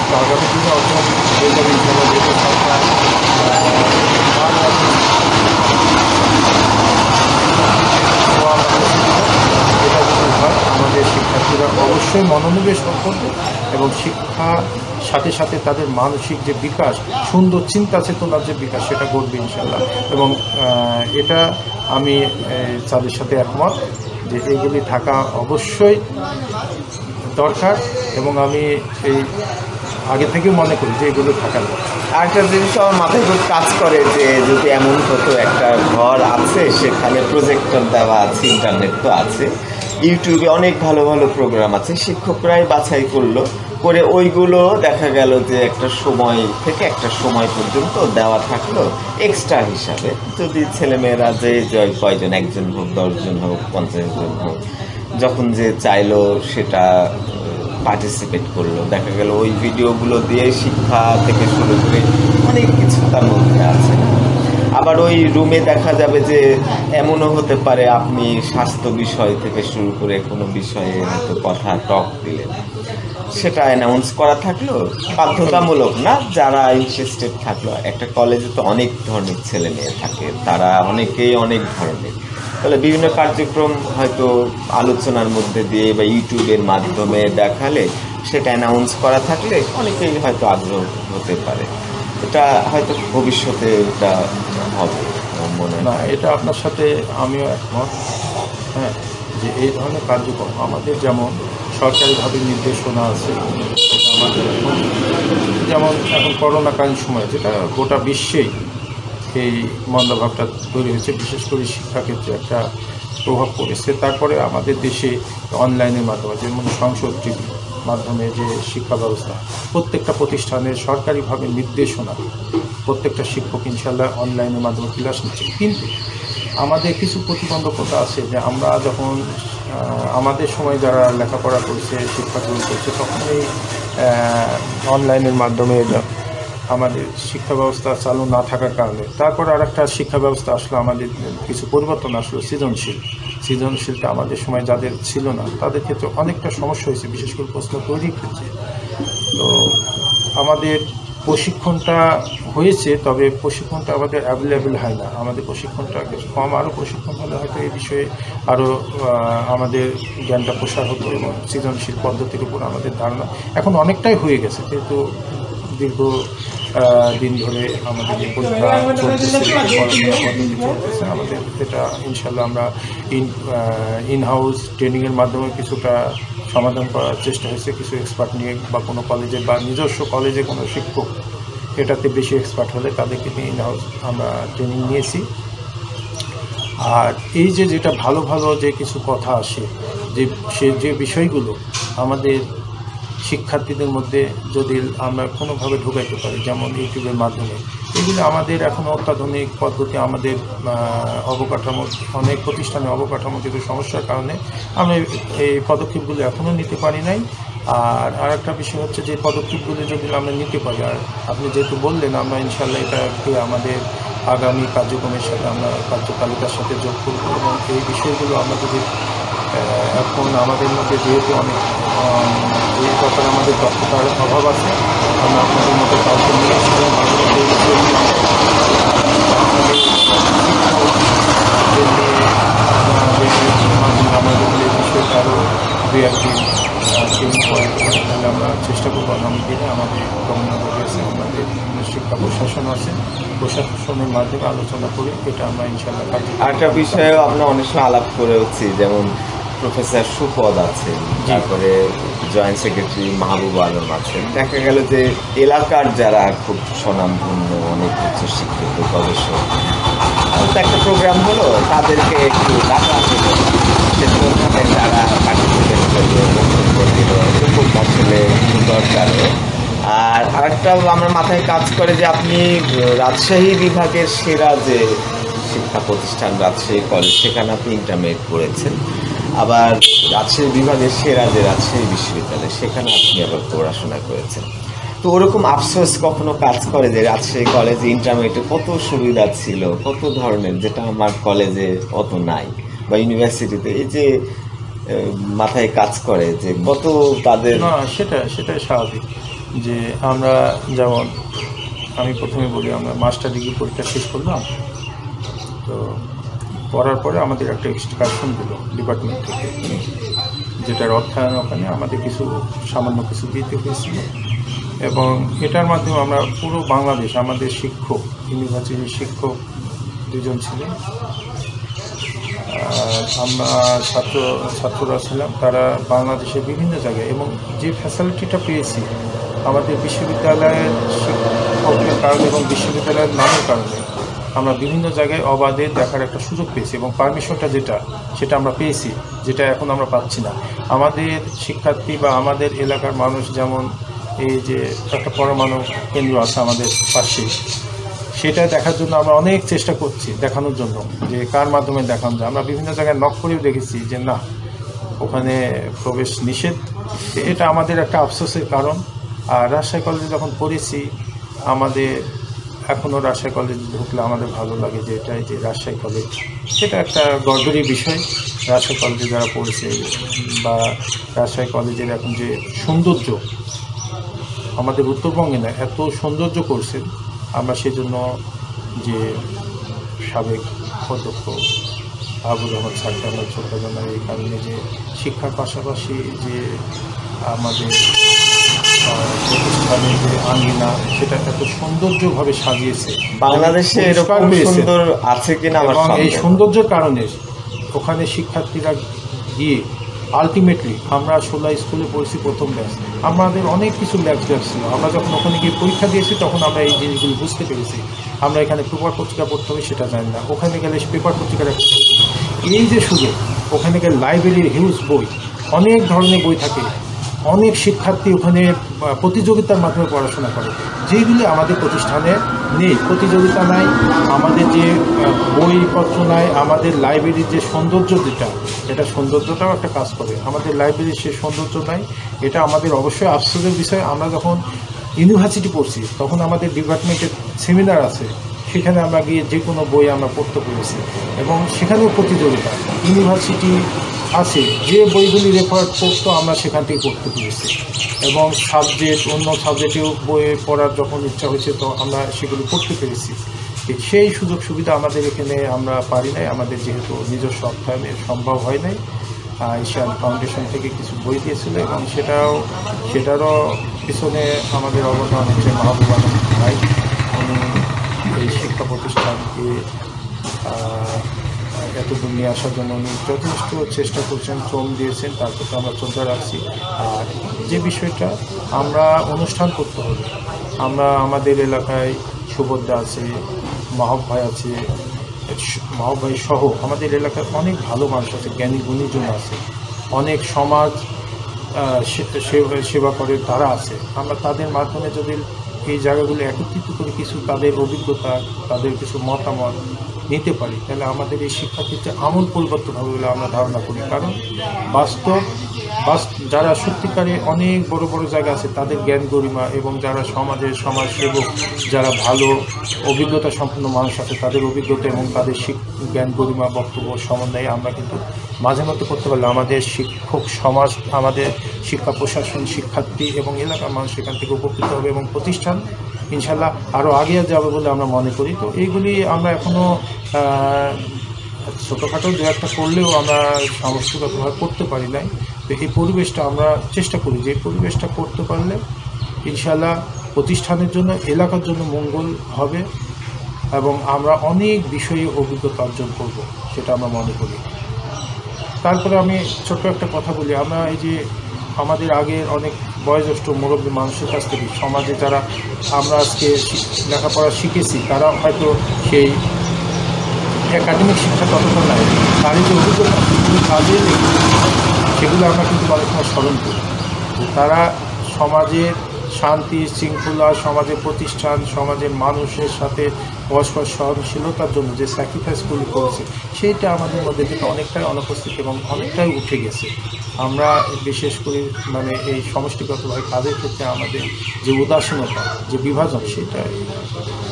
তো আগামী দিনে অর্জন হয়ে যাবে ইনশাল্লাহ, যেহেতু সরকার এটা যদি হয়, আমাদের শিক্ষার্থীরা অবশ্যই মনোনিবেশ করবে, এবং শিক্ষার সাথে সাথে তাদের মানসিক যে বিকাশ, সুন্দর চিন্তা চেতনার যে বিকাশ, সেটা ঘটবে ইনশাল্লাহ। এবং এটা আমি তাদের সাথে একমত যে এইগুলি থাকা অবশ্যই দরকার, এবং আমি এই আগে থেকে মনে করি যে এগুলো থাকার দরকার। আরেকটা জিনিস আমার মাথায় খুব কাজ করে যে যদি এমন হতো, একটা ঘর আছে, সেখানে প্রজেক্টর দেওয়া আছে, ইন্টারনেট তো আছে, ইউটিউবে অনেক ভালো ভালো প্রোগ্রাম আছে, শিক্ষকরাই বাছাই করে ওইগুলো দেখা গেল যে একটা সময় থেকে একটা সময় পর্যন্ত দেওয়া থাকলো এক্সট্রা হিসাবে। যদি ছেলেমেয়েরা যে কয়জন, 1 জন হোক, 10 জন হোক, 50 জন হোক, যখন যে চাইলো সেটা পার্টিসিপেট করলো, দেখা গেল ওই ভিডিওগুলো দিয়ে শিক্ষা থেকে শুরু করে অনেক কিছু তার মধ্যে আছে। আবার ওই রুমে দেখা যাবে যে এমনও হতে পারে আপনি স্বাস্থ্য বিষয় থেকে শুরু করে কোনো বিষয়ে হয়তো কথা টক দিলেন, সেটা অ্যানাউন্স করা থাকলো, বাধ্যতামূলক না, যারা ইন্টারেস্টেড থাকলো। একটা কলেজে তো অনেক ধরনের ছেলে মেয়ে থাকে, তারা অনেকেই অনেক ধরনের, তাহলে বিভিন্ন কার্যক্রম হয়তো আলোচনার মধ্যে দিয়ে বা ইউটিউবের মাধ্যমে দেখালে সেটা অ্যানাউন্স করা থাকলে অনেকেই হয়তো আগ্রহ হতে পারে। এটা হয়তো ভবিষ্যতে এটা হবে মনে হয়। না, এটা আপনার সাথে আমিও একমত। হ্যাঁ, যে এই ধরনের কার্যক্রম আমাদের যেমন সরকারিভাবে নির্দেশনা আছে, সেটা আমাদের যেমন এখন করোনাকালীন সময় যেটা গোটা বিশ্বেই এই মন্দভাবটা তৈরি হয়েছে, বিশেষ করে শিক্ষাক্ষেত্রে একটা প্রভাব পড়েছে। তারপরে আমাদের দেশে অনলাইনের মাধ্যমে যেমন সংসদ টিভির মাধ্যমে যে শিক্ষা ব্যবস্থা, প্রত্যেকটা প্রতিষ্ঠানের সরকারিভাবে নির্দেশনা, প্রত্যেকটা শিক্ষক ইনশাল্লাহ অনলাইনের মাধ্যমে ক্লাস নিচ্ছে। কিন্তু আমাদের কিছু প্রতিবন্ধকতা আছে, যে আমরা যখন আমাদের সময় যারা লেখাপড়া করছে, শিক্ষা গ্রহণ করছে, তখন এই অনলাইনের মাধ্যমে আমাদের শিক্ষা ব্যবস্থা চালু না থাকার কারণে তারপর আর একটা শিক্ষা ব্যবস্থা আসলো, আমাদের কিছু পরিবর্তন আসলো, সৃজনশীলতা আমাদের সময় যাদের ছিল না তাদের ক্ষেত্রে অনেকটা সমস্যা হয়েছে, বিশেষ করে প্রশ্ন তৈরির ক্ষেত্রে। তো আমাদের প্রশিক্ষণটা হয়েছে, তবে প্রশিক্ষণটা আমাদের অ্যাভেলেবেল হয় না, আমাদের প্রশিক্ষণটা কিছু কম। আরও প্রশিক্ষণ হলে হয়তো এই বিষয়ে আরও আমাদের জ্ঞানটা প্রসার হতো এবং সৃজনশীল পদ্ধতির উপর আমাদের ধারণা এখন অনেকটাই হয়ে গেছে। কিন্তু দীর্ঘ দিন ধরে আমাদের যে পরীক্ষা চলতেছে, পদ্ধতি চলতেছে, আমাদের এটা ইনশাল্লাহ আমরা ইনহাউস ট্রেনিংয়ের মাধ্যমে কিছুটা সমাধান করার চেষ্টা হয়েছে। কিছু এক্সপার্ট নিয়ে বা কোনো কলেজে বা নিজস্ব কলেজে কোনো শিক্ষক এটাতে বেশি এক্সপার্ট হলে তাদেরকে নিয়ে ইনহাউস আমরা ট্রেনিং নিয়েছি। আর এই যে যেটা ভালো ভালো যে কিছু কথা আসে, যে বিষয়গুলো আমাদের শিক্ষার্থীদের মধ্যে যদি আমরা কোনোভাবে ঢুকাইতে পারি, যেমন ইউটিউবের মাধ্যমে, এগুলো আমাদের এখন অত্যাধুনিক পদ্ধতি, আমাদের অবকাঠামো, অনেক প্রতিষ্ঠানে অবকাঠামো কিছু সমস্যার কারণে আমরা এই পদক্ষেপগুলো এখনও নিতে পারি নাই। আর একটা বিষয় হচ্ছে যে পদক্ষেপগুলো যদি আমরা নিতে পারি, আর আপনি যেহেতু বললেন, আমরা ইনশাল্লাহ এটাকে আমাদের আগামী কার্যক্রমের সাথে আমরা কার্যতালিকার সাথে যোগ করব। এবং এই বিষয়গুলো আমরা যদি এখন আমাদের মধ্যে যেহেতু অনেক এই ব্যাপারে আমাদের দক্ষতার অভাব আছে, আমরা আপনাদের মধ্যে কাউকে নিয়ে আমাদের এই বিষয়টা আরও দু একদিন ট্রেনিং করে, তাহলে আমরা চেষ্টা করবো আগামী দিনে আমাদের গভর্নমেন্ট বডি আছে, আমাদের শিক্ষা প্রশাসন আছে, প্রশাসনের মাধ্যমে আলোচনা করে এটা আমরা ইনশাল্লাহ আরেকটা বিষয়েও আমরা অনেক সময় আলাপ করেছি, যেমন প্রফেসর সুপদ আছেন, তারপরে জয়েন্ট সেক্রেটারি মাহবুব আলম আছেন। দেখা গেল যে এলাকার যারা খুব স্বনামধন্য অনেক উচ্চ শিক্ষিত গবেষক, একটা প্রোগ্রাম হলো, তাদেরকে একটু ডাকা হলো, সেখানে যারা পার্টিসিপেট করলো, বক্তব্য দিল, খুব আসলে দরকার। আর আরেকটা আমার মাথায় কাজ করে যে আপনি রাজশাহী বিভাগের সেরা যে শিক্ষা প্রতিষ্ঠান রাজশাহী কলেজ, সেখানে আপনি ইন্টারমিডিয়েট করেছেন। আবার রাজশাহী বিভাগের সেরা যে রাজশাহী বিশ্ববিদ্যালয়, সেখানে আপনি আবার পড়াশোনা করেছেন। তো ওরকম আফসোস কখনো কাজ করে যে রাজশাহী কলেজে ইন্টারমিডিয়েটে কত সুবিধা ছিল, কত ধরনের, যেটা আমার কলেজে অত নাই, বা ইউনিভার্সিটিতে, এই যে মাথায় কাজ করে যে কত তাদের। না, সেটাই স্বাভাবিক। যে আমরা যেমন আমি প্রথমে বলি, আমরা মাস্টার ডিগ্রি পরীক্ষা শেষ করলাম, তো পড়ার পরে আমাদের একটা এক্সকারশন দিল ডিপার্টমেন্ট থেকে, যেটার অর্থায়ন ওখানে আমাদের সামান্য কিছু দিতে হয়েছিল। এবং এটার মাধ্যমে আমরা পুরো বাংলাদেশ, আমাদের শিক্ষক, ইউনিভার্সিটির শিক্ষক দুজন ছিলেন, আমরা ছাত্ররা ছিলাম, তারা বাংলাদেশের বিভিন্ন জায়গায়, এবং যে ফ্যাসিলিটিটা পেয়েছি আমাদের বিশ্ববিদ্যালয়ের শিক্ষকের কারণে এবং বিশ্ববিদ্যালয়ের নামের কারণে, আমরা বিভিন্ন জায়গায় অবাধে দেখার একটা সুযোগ পেয়েছি, এবং পারমিশনটা সেটা আমরা পেয়েছি, যেটা এখন আমরা পাচ্ছি না। আমাদের শিক্ষার্থী বা আমাদের এলাকার মানুষ, যেমন এই যে একটা পরমাণু কেন্দ্র আছে আমাদের পাশে, সেটা দেখার জন্য আমরা অনেক চেষ্টা করছি, দেখানোর জন্য যে কার মাধ্যমে দেখানো যায়। আমরা বিভিন্ন জায়গায় নক করেও দেখেছি যে না, ওখানে প্রবেশ নিষেধ। এটা আমাদের একটা আফসোসের কারণ। আর রাজশাহী কলেজে যখন পড়েছি, আমাদের এখনও রাজশাহী কলেজে ঢুকলে আমাদের ভালো লাগে যে এটাই যে রাজশাহী কলেজ, সেটা একটা গর্বেরই বিষয়। রাজশাহী কলেজে যারা পড়েছে বা রাজশাহী কলেজের এখন যে সৌন্দর্য আমাদের উত্তরবঙ্গে না এত সৌন্দর্য করছেন, আমরা সেজন্য যে সাবেক অধ্যক্ষ আবুল রহমান স্যারকে আমরা শ্রদ্ধা জানাই। এই কারণে যে শিক্ষার পাশাপাশি যে আমাদের প্রতিষ্ঠানের যে আঙ্গিনা সেটা এত সৌন্দর্যভাবে সাজিয়েছে বাংলাদেশে এরকম সুন্দর আছে কিনা আমার এবং এই সৌন্দর্যের কারণে ওখানে শিক্ষার্থীরা গিয়ে আলটিমেটলি আমরা 16 স্কুলে পড়েছি প্রথম ব্যাচ, আমাদের অনেক কিছু ল্যাব ছিল। আমরা যখন ওখানে গিয়ে পরীক্ষা দিয়েছি তখন আমরা এই জিনিসগুলো বুঝতে পেরেছি। আমরা এখানে পেপার পত্রিকা পড়তে হবে সেটা জানি না, ওখানে গেলে পেপার পত্রিকার একটা এই যে সুযোগ, ওখানে গেলে লাইব্রেরির হিউজ বই, অনেক ধরনের বই থাকে, অনেক শিক্ষার্থী ওখানে প্রতিযোগিতার মাধ্যমে পড়াশোনা করে, যেগুলি আমাদের প্রতিষ্ঠানে নেই। প্রতিযোগিতা নাই, আমাদের যে বইপত্র নাই, আমাদের লাইব্রেরির যে সৌন্দর্য যেটা, এটা সৌন্দর্যটাও একটা কাজ করে। আমাদের লাইব্রেরির সে সৌন্দর্য নাই, এটা আমাদের অবশ্যই আফসোসের বিষয়। আমরা যখন ইউনিভার্সিটি পড়ছি তখন আমাদের ডিপার্টমেন্টের সেমিনার আছে, সেখানে আমরা গিয়ে যে কোনো বই আমরা পড়তে পেরেছি এবং সেখানেও প্রতিযোগিতা। ইউনিভার্সিটি আছে, যে বইগুলি রেফার করতো আমরা সেখান থেকে পড়তে পেরেছি এবং সাবজেক্ট অন্য সাবজেক্টেও বই পড়ার যখন ইচ্ছা হয়েছে তো আমরা সেগুলো পড়তে পেরেছি। সেই সুযোগ সুবিধা আমাদের এখানে আমরা পারি নাই, আমাদের যেহেতু নিজস্ব অর্থায়নে সম্ভব হয় নাই। ঈশান ফাউন্ডেশন থেকে কিছু বই দিয়েছিল এবং সেটারও পিছনে আমাদের অবদান হচ্ছে মাহবুব আলম ভাই। উনি এই শিক্ষা প্রতিষ্ঠানকে এতদূর নিয়ে আসার জন্য উনি যথেষ্ট চেষ্টা করছেন, শ্রম দিয়েছেন, তার প্রতি আমরা শ্রদ্ধা রাখছি। আর যে বিষয়টা আমরা অনুষ্ঠান করতে হবে, আমরা আমাদের এলাকায় সুভদ্রা আছে, মাহবুব ভাই আছে, মাহবুব ভাই সহ আমাদের এলাকায় অনেক ভালো মানুষ আছে, জ্ঞানী গুণীজন আছে, অনেক সমাজ সেবা করে তারা আছে। আমরা তাদের মাধ্যমে যদি এই জায়গাগুলো একত্রিত করে কিছু তাদের অভিজ্ঞতা, তাদের কিছু মতামত নিতে পারি, তাহলে আমাদের এই শিক্ষাক্ষেত্রে আমূল পরিবর্তন হবে বলে আমরা ধারণা করি। কারণ যারা সত্যিকারে অনেক বড় বড় জায়গা আছে তাদের জ্ঞান গরিমা এবং যারা সমাজসেবক, যারা ভালো অভিজ্ঞতা সম্পন্ন মানুষ আছে তাদের অভিজ্ঞতা এবং তাদের জ্ঞান গরিমা বক্তব্য সমন্বয়ে আমরা কিন্তু মাঝে মধ্যে করতে পারলে আমাদের শিক্ষক সমাজ, আমাদের শিক্ষা প্রশাসন, শিক্ষার্থী এবং এলাকার মানুষ এখান থেকে উপকৃত হবে এবং প্রতিষ্ঠান ইনশাল্লাহ আরও এগিয়ে যাবে বলে আমরা মনে করি। তো এইগুলি আমরা এখনও ছোটোখাটো দু একটা করলেও আমরা সমষ্টিগতভাবে করতে পারি নাই। তো এই পরিবেশটা আমরা চেষ্টা করি যে এই পরিবেশটা করতে পারলে ইনশাল্লাহ প্রতিষ্ঠানের জন্য, এলাকার জন্য মঙ্গল হবে এবং আমরা অনেক বিষয়ে অভিজ্ঞতা অর্জন করব, সেটা আমরা মনে করি। তারপরে আমি ছোট্ট একটা কথা বলি, আমরা এই যে আমাদের আগের অনেক বয়োজ্যেষ্ঠ মুরব্বী মানুষের কাছ থেকে সমাজে যারা আমরা আজকে লেখাপড়া শিখেছি, তারা হয়তো সেই একাডেমিক শিক্ষা ততটা নাই, তারই যে অভিজ্ঞতা কাজে সেগুলো আমরা কিন্তু অনেক সময় স্মরণ করি। তারা সমাজের শান্তি শৃঙ্খলা, সমাজের প্রতিষ্ঠান, সমাজের মানুষের সাথে পরস্পর সহনশীলতার জন্য যে স্যাক্রিফাইসগুলি করেছে সেইটা আমাদের মধ্যে থেকে অনেকটাই অনুপস্থিত এবং অনেকটাই উঠে গেছে। আমরা বিশেষ করে মানে এই সমষ্টিগতভাবে কাজের ক্ষেত্রে আমাদের যে উদাসীনতা, যে বিভাজন, সেটা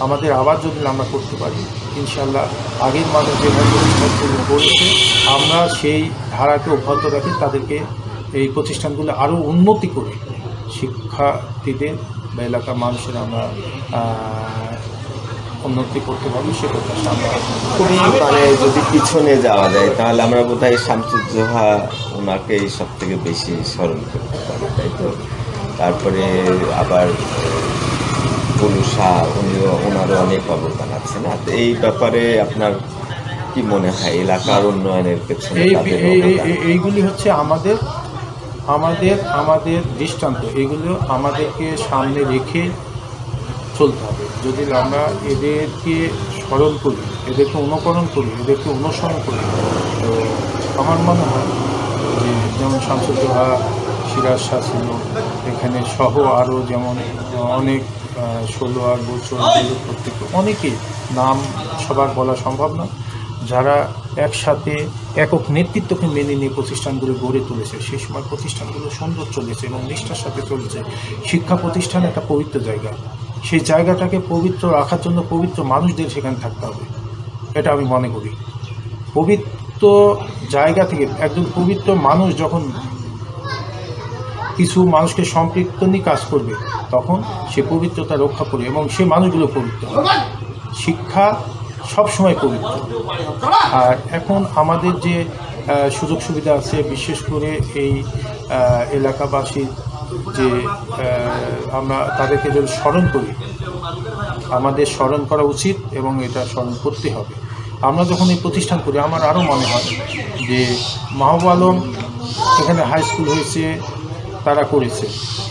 আমাদের আবার যদি আমরা করতে পারি ইনশাল্লাহ আগের মানুষ যেভাবে প্রতিষ্ঠানগুলো করেছে আমরা সেই ধারাকে অব্যাহত রাখি, তাদেরকে এই প্রতিষ্ঠানগুলো আরও উন্নতি করে শিক্ষার্থীদের বা এলাকার মানুষের আমরা উন্নতি করতে পারবো, সে প্রত্যাশা আমরা খুবই মানে যদি পিছনে যাওয়া যায় তাহলে আমরা বোধহয় শামসুজ্জোহা ওনাকেই সব থেকে বেশি স্মরণ করতে পারি, তাই তো? তারপরে আবার বলু শাহ, ওনারও অনেক অবদান আছে না? এই ব্যাপারে আপনার কি মনে হয় এলাকার উন্নয়নের পেছনে? এইগুলি হচ্ছে আমাদের দৃষ্টান্ত, এগুলো আমাদেরকে সামনে রেখে চলতে হবে। যদি আমরা এদেরকে স্মরণ করি, এদেরকে অনুকরণ করি, এদেরকে অনুসরণ করি, তো আমার মনে হয় যে যেমন শামসুজ্জোহা, সিরাজ শাহ ছিল এখানে সহ আরও যেমন অনেক 16 বছর প্রত্যেক অনেকেই নাম সবার বলা সম্ভব না, যারা একসাথে একক নেতৃত্বকে মেনে নিয়ে প্রতিষ্ঠানগুলো গড়ে তুলেছে, সেই সময় প্রতিষ্ঠানগুলো সুন্দর চলেছে এবং নিষ্ঠার সাথে চলেছে। শিক্ষা প্রতিষ্ঠান একটা পবিত্র জায়গা, সেই জায়গাটাকে পবিত্র রাখার জন্য পবিত্র মানুষদের সেখানে থাকতে হবে, এটা আমি মনে করি। পবিত্র জায়গা থেকে একজন পবিত্র মানুষ যখন কিছু মানুষকে সম্পৃক্ত নিয়ে কাজ করবে, তখন সে পবিত্রতা রক্ষা করবে এবং সে মানুষগুলো পবিত্র হবে। শিক্ষা সবসময় পবিত্র। আর এখন আমাদের যে সুযোগ সুবিধা আছে, বিশেষ করে এই এলাকাবাসীর যে আমরা তাদেরকে যদি স্মরণ করি, আমাদের স্মরণ করা উচিত এবং এটা স্মরণ করতে হবে। আমরা যখন এই প্রতিষ্ঠান করি, আমার আরও মনে হয় যে মাহবুব আলম এখানে হাই স্কুল হয়েছে, তারা করেছে,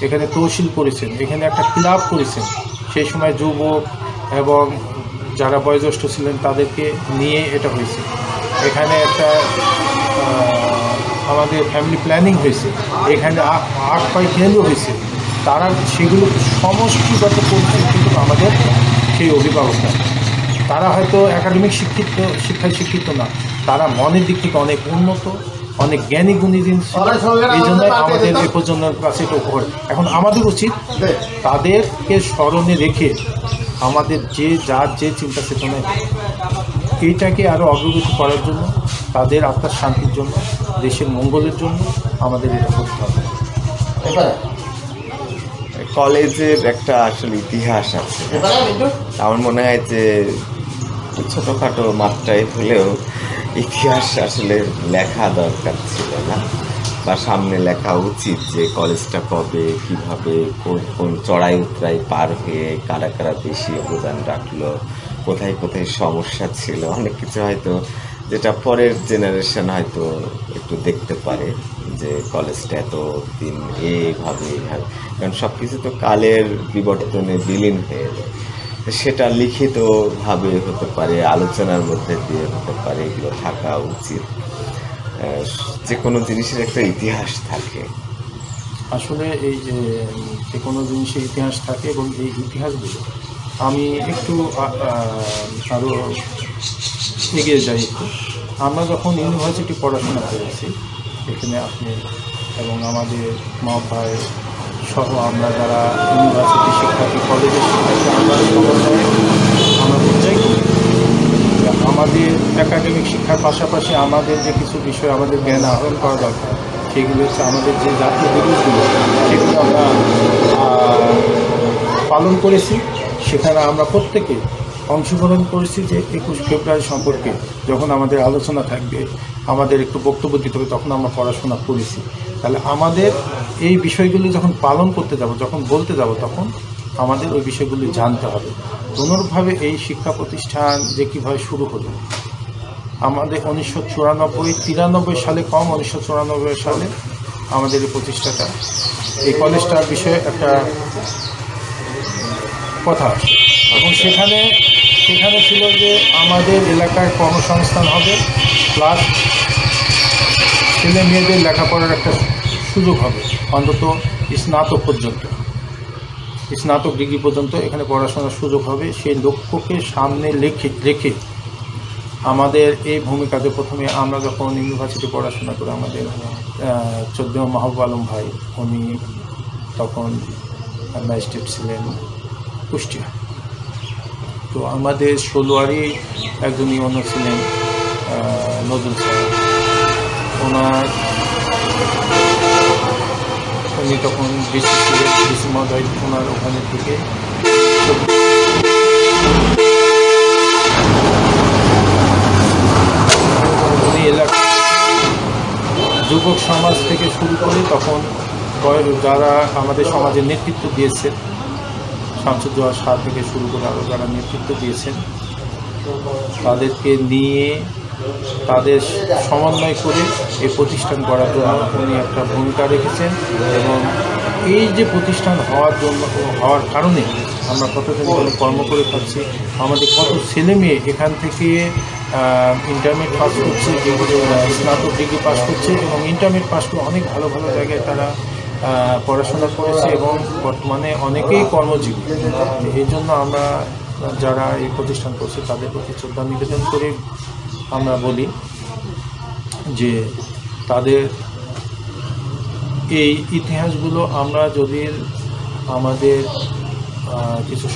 এখানে তহসিল করেছেন, এখানে একটা ক্লাব করেছেন, সেই সময় যুবক এবং যারা বয়োজ্যেষ্ঠ ছিলেন তাদেরকে নিয়ে এটা হয়েছে। এখানে একটা আমাদের ফ্যামিলি প্ল্যানিং হয়েছে, এখানে 8 কেন্দ্র হয়েছে। তারা সেগুলো সমষ্টিগত করছে, কিন্তু আমাদের সেই অভিভাবকরা, তারা হয়তো একাডেমিক শিক্ষায় শিক্ষিত না, তারা মনের দিক থেকে অনেক উন্নত, অনেক জ্ঞানী গুণী জিনিস। এই জন্য আমাদের এই প্রজন্মের কাছে এটা উপহার। এখন আমাদের উচিত তাদেরকে স্মরণে রেখে আমাদের যার যে চিন্তা চেতনায় এইটাকে আরও অগ্রগতি করার জন্য, তাদের আত্মার শান্তির জন্য, দেশের মঙ্গলের জন্য আমাদের এটা করতে হবে। কলেজের একটা আসলে ইতিহাস আছে। আমার মনে হয় যে ছোটোখাটো মাত্রায় হলেও ইতিহাস আসলে লেখা দরকার ছিল না, বা সামনে লেখা উচিত যে কলেজটা কবে, কীভাবে, কোন চড়াই উতরাই পার হয়ে কারা কারা বেশি অবদান রাখলো, কোথায় কোথায় সমস্যা ছিল, অনেক কিছু হয়তো যেটা পরের জেনারেশন হয়তো একটু দেখতে পারে যে কলেজটা এত দিন এইভাবে, কারণ সব কিছু তো কালের বিবর্তনে বিলীন হয়ে যায়। সেটা লিখিতভাবে হতে পারে, আলোচনার মধ্যে দিয়ে হতে পারে, এগুলো থাকা উচিত। যে কোনো জিনিসের একটা ইতিহাস থাকে। আসলে এই যে কোনো জিনিসের ইতিহাস থাকে এবং এই ইতিহাসগুলো আমি একটু আরও এগিয়ে যাই একটু। আমরা যখন ইউনিভার্সিটি পড়াশোনা করেছি, এখানে আপনি এবং আমাদের মা ভাই সহ আমরা যারা ইউনিভার্সিটি শিক্ষার্থী, কলেজের শিক্ষার্থী, আমরা বোঝাই করি আমাদের একাডেমিক শিক্ষার পাশাপাশি আমাদের যে কিছু বিষয় আমাদের জ্ঞান আহরণ করা দরকার, সেগুলো হচ্ছে আমাদের যে জাতীয় দিবসগুলো, সেগুলো আমরা পালন করেছি। সেখানে আমরা প্রত্যেকে অংশগ্রহণ করেছি যে 21 ফেব্রুয়ারি সম্পর্কে যখন আমাদের আলোচনা থাকবে, আমাদের একটু বক্তব্য দিতে হবে, তখন আমরা পড়াশোনা করেছি। তাহলে আমাদের এই বিষয়গুলি যখন পালন করতে যাব, যখন বলতে যাব, তখন আমাদের ওই বিষয়গুলি জানতে হবে। অনুরূপভাবে এই শিক্ষা প্রতিষ্ঠান যে কীভাবে শুরু হলো, আমাদের 1993 সালে 1994 সালে আমাদের এই প্রতিষ্ঠাটা, এই কলেজটার বিষয়ে একটা কথা আসে এবং সেখানে ছিল যে আমাদের এলাকায় কর্মসংস্থান হবে, প্লাস ছেলে মেয়েদের লেখাপড়ার একটা সুযোগ হবে, অন্তত স্নাতক ডিগ্রি পর্যন্ত এখানে পড়াশোনার সুযোগ হবে। সেই লক্ষ্যকে সামনে রেখে আমাদের এই ভূমিকাতে প্রথমে আমরা যখন ইউনিভার্সিটি পড়াশোনা করে, আমাদের 14 মাহবুব আলম ভাই, উনি তখন ম্যাজিস্ট্রেট ছিলেন কুষ্টিয়া। তো আমাদের 16 একজন ইউনো ছিলেন নজরুল সাহেব, উনি তখন ডিসি ছিলেন, ডিসি মহোদয় ওনার ওখানে থেকে উনি এলাকা যুবক সমাজ থেকে শুরু করে তখন যারা আমাদের সমাজের নেতৃত্ব দিয়েছেন, শামসুজ্জোহা শাহ থেকে শুরু করে আরও যারা নেতৃত্ব দিয়েছেন, তাদেরকে নিয়ে তাদের সমন্বয় করে এই প্রতিষ্ঠান করার জন্য উনি একটা ভূমিকা রেখেছেন। এবং এই যে প্রতিষ্ঠান হওয়ার কারণে আমরা কতদিন ধরে কর্ম করে পাচ্ছি, আমাদের কত ছেলে মেয়ে এখান থেকে ইন্টারমিডিয়েট পাস করছে, স্নাতক ডিগ্রি পাস করছে এবং ইন্টারমিডিয়েট পাস করে অনেক ভালো ভালো জায়গায় তারা পড়াশোনা করেছে এবং বর্তমানে অনেকেই কর্মজীবী। এই জন্য আমরা যারা এই প্রতিষ্ঠান করছে তাদের প্রতি শ্রদ্ধা নিবেদন করে আমরা বলি যে তাদের এই ইতিহাসগুলো আমরা যদি আমাদের কিছু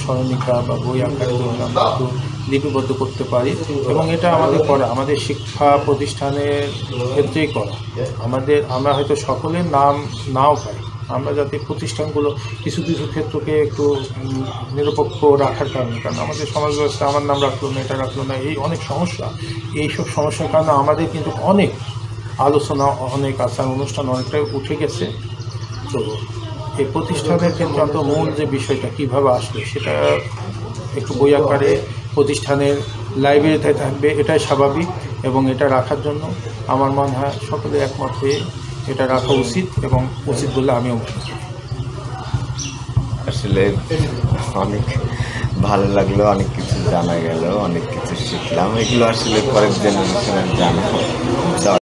স্মরণিকা বা বই আকারে যদি আমরা একটু লিপিবদ্ধ করতে পারি, এবং এটা আমাদের করা, আমাদের শিক্ষা প্রতিষ্ঠানের ক্ষেত্রেই করা। আমরা হয়তো সকলের নাম নাও পাই, আমরা যাতে প্রতিষ্ঠানগুলো কিছু কিছু ক্ষেত্রকে একটু নিরপেক্ষ রাখার কারণে, কারণ আমাদের সমাজ ব্যবস্থা আমার নাম রাখলো না, এটা রাখলো না, এই অনেক সমস্যা, এইসব সমস্যার কারণে আমাদের কিন্তু অনেক আলোচনা, অনেক আচার অনুষ্ঠান অনেকটাই উঠে গেছে। তো এই প্রতিষ্ঠানের ক্ষেত্রে অন্তত মূল যে বিষয়টা কীভাবে আসবে সেটা একটু বই আকারে প্রতিষ্ঠানের লাইব্রেরিতে থাকবে, এটাই স্বাভাবিক, এবং এটা রাখার জন্য আমার মনে হয় সকলে একমত হয়ে এটা রাখা উচিত, এবং উচিত বলে আমিও মনে করি। আসলে অনেক ভালো লাগলো, অনেক কিছু জানা গেল, অনেক কিছু শিখলাম। এগুলো আসলে পরের জেনারেশনের জানা